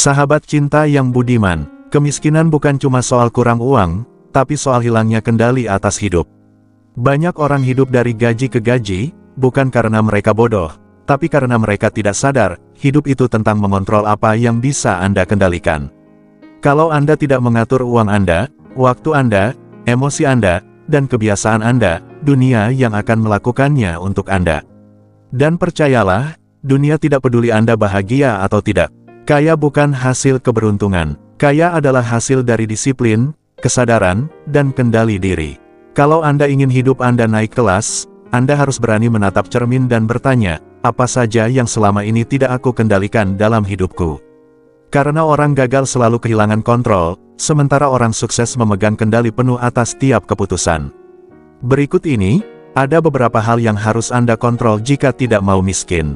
Sahabat cinta yang budiman, kemiskinan bukan cuma soal kurang uang, tapi soal hilangnya kendali atas hidup. Banyak orang hidup dari gaji ke gaji, bukan karena mereka bodoh, tapi karena mereka tidak sadar, hidup itu tentang mengontrol apa yang bisa Anda kendalikan. Kalau Anda tidak mengatur uang Anda, waktu Anda, emosi Anda, dan kebiasaan Anda, dunia yang akan melakukannya untuk Anda. Dan percayalah, dunia tidak peduli Anda bahagia atau tidak. Kaya bukan hasil keberuntungan. Kaya adalah hasil dari disiplin, kesadaran, dan kendali diri. Kalau Anda ingin hidup Anda naik kelas, Anda harus berani menatap cermin dan bertanya, apa saja yang selama ini tidak aku kendalikan dalam hidupku? Karena orang gagal selalu kehilangan kontrol, sementara orang sukses memegang kendali penuh atas tiap keputusan. Berikut ini, ada beberapa hal yang harus Anda kontrol jika tidak mau miskin.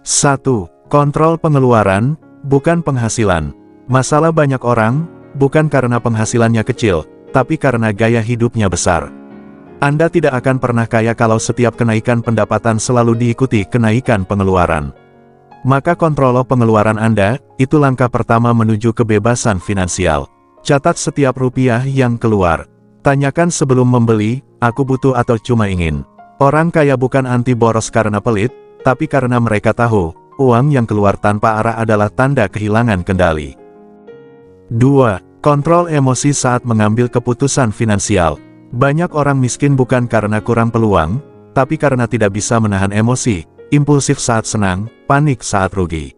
1. Kontrol pengeluaran, bukan penghasilan. Masalah banyak orang, bukan karena penghasilannya kecil, tapi karena gaya hidupnya besar. Anda tidak akan pernah kaya kalau setiap kenaikan pendapatan selalu diikuti kenaikan pengeluaran. Maka kontrol pengeluaran Anda, itu langkah pertama menuju kebebasan finansial. Catat setiap rupiah yang keluar. Tanyakan sebelum membeli, aku butuh atau cuma ingin. Orang kaya bukan anti boros karena pelit, tapi karena mereka tahu, uang yang keluar tanpa arah adalah tanda kehilangan kendali. 2. Kontrol emosi saat mengambil keputusan finansial. Banyak orang miskin bukan karena kurang peluang, tapi karena tidak bisa menahan emosi, impulsif saat senang, panik saat rugi.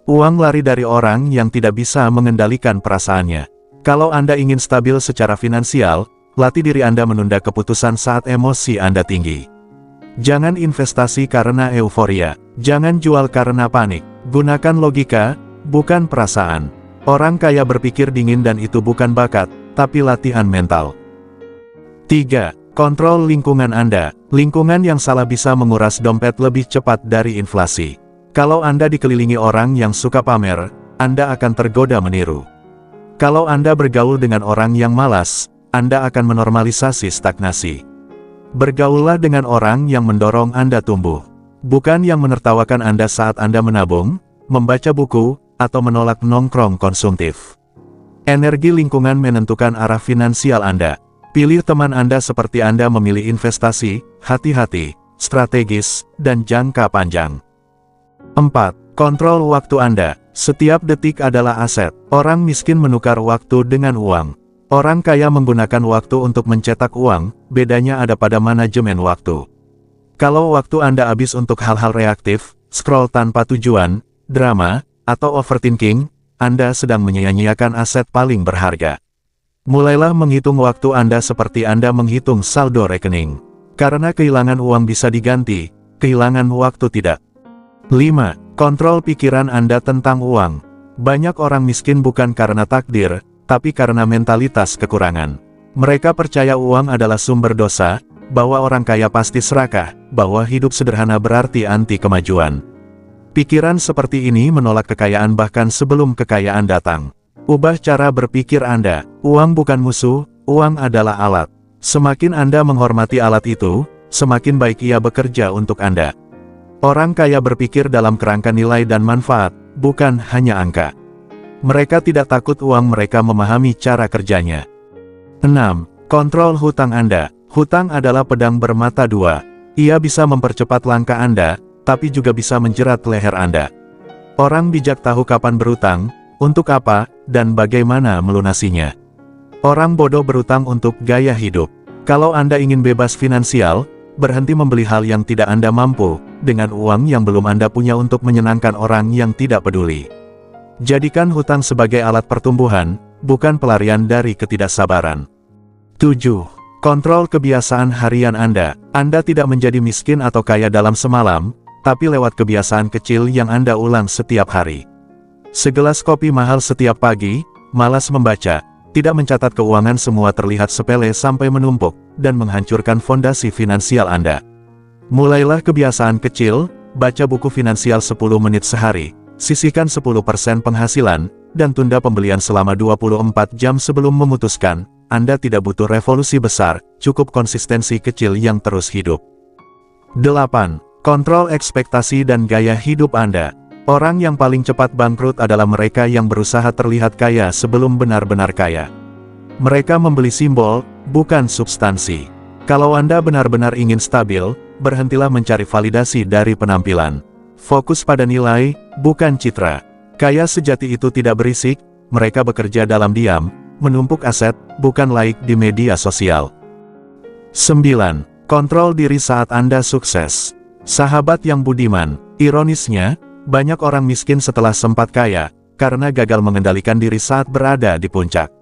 Uang lari dari orang yang tidak bisa mengendalikan perasaannya. Kalau Anda ingin stabil secara finansial, latih diri Anda menunda keputusan saat emosi Anda tinggi. Jangan investasi karena euforia. Jangan jual karena panik. Gunakan logika, bukan perasaan. Orang kaya berpikir dingin dan itu bukan bakat, tapi latihan mental. 3. Kontrol lingkungan Anda. Lingkungan yang salah bisa menguras dompet lebih cepat dari inflasi. Kalau Anda dikelilingi orang yang suka pamer, Anda akan tergoda meniru. Kalau Anda bergaul dengan orang yang malas, Anda akan menormalisasi stagnasi. Bergaullah dengan orang yang mendorong Anda tumbuh. Bukan yang menertawakan Anda saat Anda menabung, membaca buku, atau menolak nongkrong konsumtif. Energi lingkungan menentukan arah finansial Anda. Pilih teman Anda seperti Anda memilih investasi, hati-hati, strategis, dan jangka panjang. 4. Kontrol waktu Anda. Setiap detik adalah aset. Orang miskin menukar waktu dengan uang. Orang kaya menggunakan waktu untuk mencetak uang, bedanya ada pada manajemen waktu. Kalau waktu Anda habis untuk hal-hal reaktif, scroll tanpa tujuan, drama, atau overthinking, Anda sedang menyia-nyiakan aset paling berharga. Mulailah menghitung waktu Anda seperti Anda menghitung saldo rekening. Karena kehilangan uang bisa diganti, kehilangan waktu tidak. 5. Kontrol pikiran Anda tentang uang. Banyak orang miskin bukan karena takdir, tapi karena mentalitas kekurangan. Mereka percaya uang adalah sumber dosa, bahwa orang kaya pasti serakah, bahwa hidup sederhana berarti anti kemajuan. Pikiran seperti ini menolak kekayaan bahkan sebelum kekayaan datang. Ubah cara berpikir Anda. Uang bukan musuh, uang adalah alat. Semakin Anda menghormati alat itu, semakin baik ia bekerja untuk Anda. Orang kaya berpikir dalam kerangka nilai dan manfaat, bukan hanya angka. Mereka tidak takut uang mereka memahami cara kerjanya. 6. Kontrol hutang Anda. Hutang adalah pedang bermata dua. Ia bisa mempercepat langkah Anda, tapi juga bisa menjerat leher Anda. Orang bijak tahu kapan berutang, untuk apa, dan bagaimana melunasinya. Orang bodoh berutang untuk gaya hidup. Kalau Anda ingin bebas finansial, berhenti membeli hal yang tidak Anda mampu, dengan uang yang belum Anda punya untuk menyenangkan orang yang tidak peduli. Jadikan hutang sebagai alat pertumbuhan, bukan pelarian dari ketidaksabaran. 7. Kontrol kebiasaan harian Anda. Anda tidak menjadi miskin atau kaya dalam semalam, tapi lewat kebiasaan kecil yang Anda ulang setiap hari. Segelas kopi mahal setiap pagi, malas membaca, tidak mencatat keuangan semua terlihat sepele sampai menumpuk, dan menghancurkan fondasi finansial Anda. Mulailah kebiasaan kecil, baca buku finansial 10 menit sehari. Sisihkan 10% penghasilan, dan tunda pembelian selama 24 jam sebelum memutuskan. Anda tidak butuh revolusi besar, cukup konsistensi kecil yang terus hidup. 8. Kontrol ekspektasi dan gaya hidup Anda. Orang yang paling cepat bangkrut adalah mereka yang berusaha terlihat kaya sebelum benar-benar kaya. Mereka membeli simbol, bukan substansi. Kalau Anda benar-benar ingin stabil, berhentilah mencari validasi dari penampilan. Fokus pada nilai, bukan citra. Kaya sejati itu tidak berisik, mereka bekerja dalam diam, menumpuk aset, bukan like di media sosial. 9. Kontrol diri saat Anda sukses. Sahabat yang budiman, ironisnya, banyak orang miskin setelah sempat kaya, karena gagal mengendalikan diri saat berada di puncak.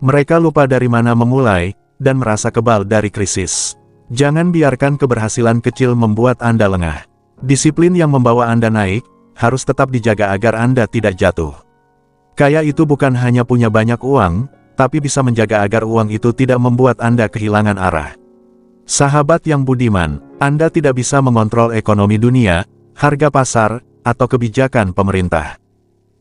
Mereka lupa dari mana memulai, dan merasa kebal dari krisis. Jangan biarkan keberhasilan kecil membuat Anda lengah. Disiplin yang membawa Anda naik, harus tetap dijaga agar Anda tidak jatuh. Kaya itu bukan hanya punya banyak uang, tapi bisa menjaga agar uang itu tidak membuat Anda kehilangan arah. Sahabat yang budiman, Anda tidak bisa mengontrol ekonomi dunia, harga pasar, atau kebijakan pemerintah.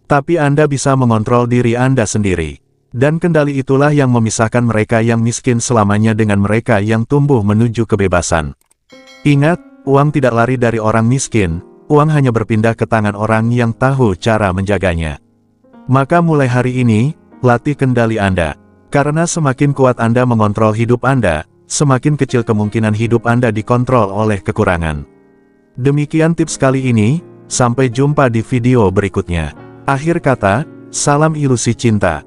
Tapi Anda bisa mengontrol diri Anda sendiri. Dan kendali itulah yang memisahkan mereka yang miskin selamanya dengan mereka yang tumbuh menuju kebebasan. Ingat, uang tidak lari dari orang miskin, uang hanya berpindah ke tangan orang yang tahu cara menjaganya. Maka mulai hari ini, latih kendali Anda. Karena semakin kuat Anda mengontrol hidup Anda, semakin kecil kemungkinan hidup Anda dikontrol oleh kekurangan. Demikian tips kali ini, sampai jumpa di video berikutnya. Akhir kata, salam ilusi cinta.